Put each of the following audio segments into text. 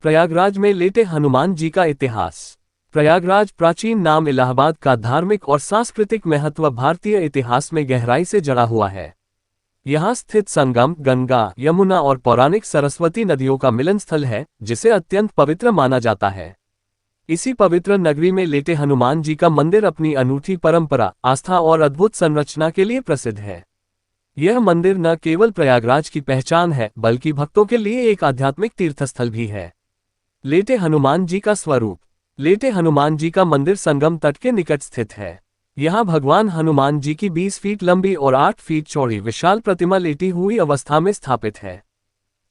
प्रयागराज में लेटे हनुमान जी का इतिहास। प्रयागराज प्राचीन नाम इलाहाबाद का धार्मिक और सांस्कृतिक महत्व भारतीय इतिहास में गहराई से जुड़ा हुआ है। यहाँ स्थित संगम गंगा, यमुना और पौराणिक सरस्वती नदियों का मिलन स्थल है, जिसे अत्यंत पवित्र माना जाता है। इसी पवित्र नगरी में लेटे हनुमान जी का मंदिर अपनी अनूठी परंपरा, आस्था और अद्भुत संरचना के लिए प्रसिद्ध है। यह मंदिर न केवल प्रयागराज की पहचान है, बल्कि भक्तों के लिए एक आध्यात्मिक तीर्थस्थल भी है। लेटे हनुमान जी का स्वरूप। लेटे हनुमान जी का मंदिर संगम तट के निकट स्थित है। यहाँ भगवान हनुमान जी की 20 फीट लंबी और 8 फीट चौड़ी विशाल प्रतिमा लेटी हुई अवस्था में स्थापित है।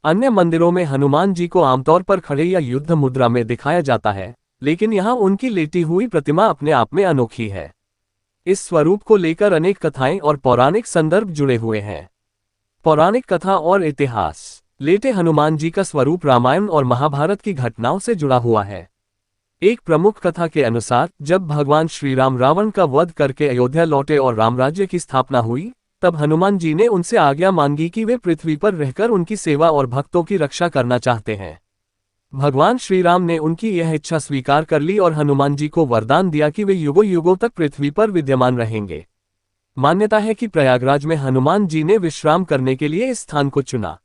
अन्य मंदिरों में हनुमान जी को आमतौर पर खड़े या युद्ध मुद्रा में दिखाया जाता है, लेकिन यहाँ उनकी लेटी हुई प्रतिमा अपने आप में अनोखी है। इस स्वरूप को लेकर अनेक कथाएं और पौराणिक संदर्भ जुड़े हुए हैं। पौराणिक कथा और इतिहास। लेटे हनुमान जी का स्वरूप रामायण और महाभारत की घटनाओं से जुड़ा हुआ है। एक प्रमुख कथा के अनुसार जब भगवान श्री राम रावण का वध करके अयोध्या लौटे और रामराज्य की स्थापना हुई, तब हनुमान जी ने उनसे आज्ञा मांगी कि वे पृथ्वी पर रहकर उनकी सेवा और भक्तों की रक्षा करना चाहते हैं। भगवान श्री राम ने उनकी यह इच्छा स्वीकार कर ली और हनुमान जी को वरदान दिया कि वे युगों युगों तक पृथ्वी पर विद्यमान रहेंगे। मान्यता है कि प्रयागराज में हनुमान जी ने विश्राम करने के लिए इस स्थान को चुना।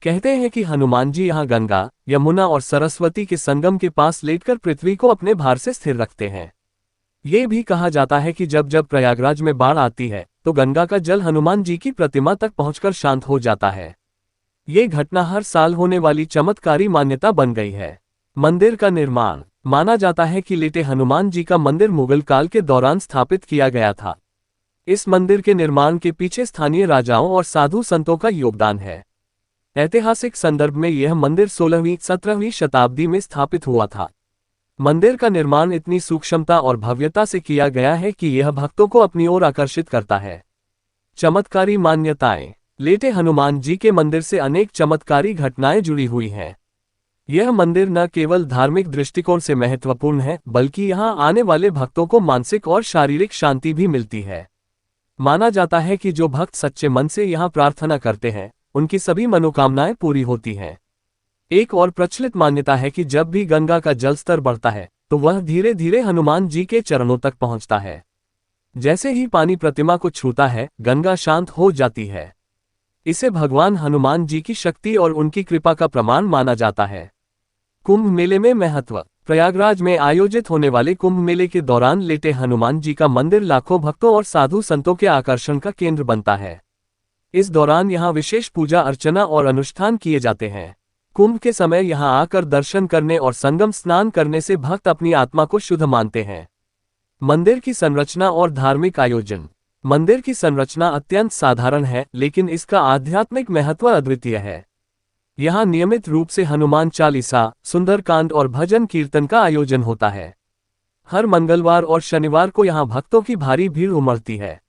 कहते हैं कि हनुमान जी यहाँ गंगा, यमुना और सरस्वती के संगम के पास लेटकर पृथ्वी को अपने भार से स्थिर रखते हैं। ये भी कहा जाता है कि जब जब प्रयागराज में बाढ़ आती है, तो गंगा का जल हनुमान जी की प्रतिमा तक पहुंचकर शांत हो जाता है। ये घटना हर साल होने वाली चमत्कारी मान्यता बन गई है। मंदिर का निर्माण। माना जाता है कि लेटे हनुमान जी का मंदिर मुगल काल के दौरान स्थापित किया गया था। इस मंदिर के निर्माण के पीछे स्थानीय राजाओं और साधु संतों का योगदान है। ऐतिहासिक संदर्भ में यह मंदिर 16वीं-17वीं शताब्दी में स्थापित हुआ था। मंदिर का निर्माण इतनी सूक्ष्मता और भव्यता से किया गया है कि यह भक्तों को अपनी ओर आकर्षित करता है। चमत्कारी मान्यताएं। लेटे हनुमान जी के मंदिर से अनेक चमत्कारी घटनाएं जुड़ी हुई हैं। यह मंदिर न केवल धार्मिक दृष्टिकोण से महत्वपूर्ण है, बल्कि यहां आने वाले भक्तों को मानसिक और शारीरिक शांति भी मिलती है। माना जाता है कि जो भक्त सच्चे मन से यहां प्रार्थना करते हैं, उनकी सभी मनोकामनाएं पूरी होती हैं। एक और प्रचलित मान्यता है कि जब भी गंगा का जलस्तर बढ़ता है, तो वह धीरे धीरे हनुमान जी के चरणों तक पहुंचता है। जैसे ही पानी प्रतिमा को छूता है, गंगा शांत हो जाती है। इसे भगवान हनुमान जी की शक्ति और उनकी कृपा का प्रमाण माना जाता है। कुंभ मेले में महत्व। प्रयागराज में आयोजित होने वाले कुंभ मेले के दौरान लेटे हनुमान जी का मंदिर लाखों भक्तों और साधु संतों के आकर्षण का केंद्र बनता है। इस दौरान यहाँ विशेष पूजा अर्चना और अनुष्ठान किए जाते हैं। कुंभ के समय यहाँ आकर दर्शन करने और संगम स्नान करने से भक्त अपनी आत्मा को शुद्ध मानते हैं। मंदिर की संरचना और धार्मिक आयोजन। मंदिर की संरचना अत्यंत साधारण है, लेकिन इसका आध्यात्मिक महत्व अद्वितीय है। यहाँ नियमित रूप से हनुमान चालीसा, सुंदरकांड और भजन कीर्तन का आयोजन होता है। हर मंगलवार और शनिवार को यहाँ भक्तों की भारी भीड़ उमड़ती है।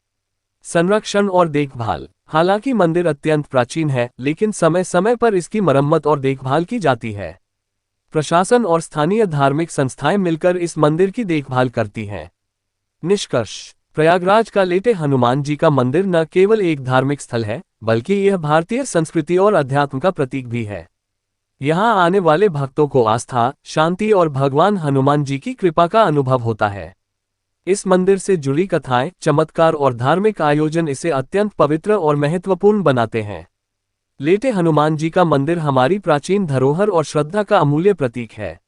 संरक्षण और देखभाल। हालांकि मंदिर अत्यंत प्राचीन है, लेकिन समय समय पर इसकी मरम्मत और देखभाल की जाती है। प्रशासन और स्थानीय धार्मिक संस्थाएं मिलकर इस मंदिर की देखभाल करती हैं। निष्कर्ष। प्रयागराज का लेटे हनुमान जी का मंदिर न केवल एक धार्मिक स्थल है, बल्कि यह भारतीय संस्कृति और अध्यात्म का प्रतीक भी है। यहाँ आने वाले भक्तों को आस्था, शांति और भगवान हनुमान जी की कृपा का अनुभव होता है। इस मंदिर से जुड़ी कथाएं, चमत्कार और धार्मिक आयोजन इसे अत्यंत पवित्र और महत्वपूर्ण बनाते हैं। लेटे हनुमान जी का मंदिर हमारी प्राचीन धरोहर और श्रद्धा का अमूल्य प्रतीक है।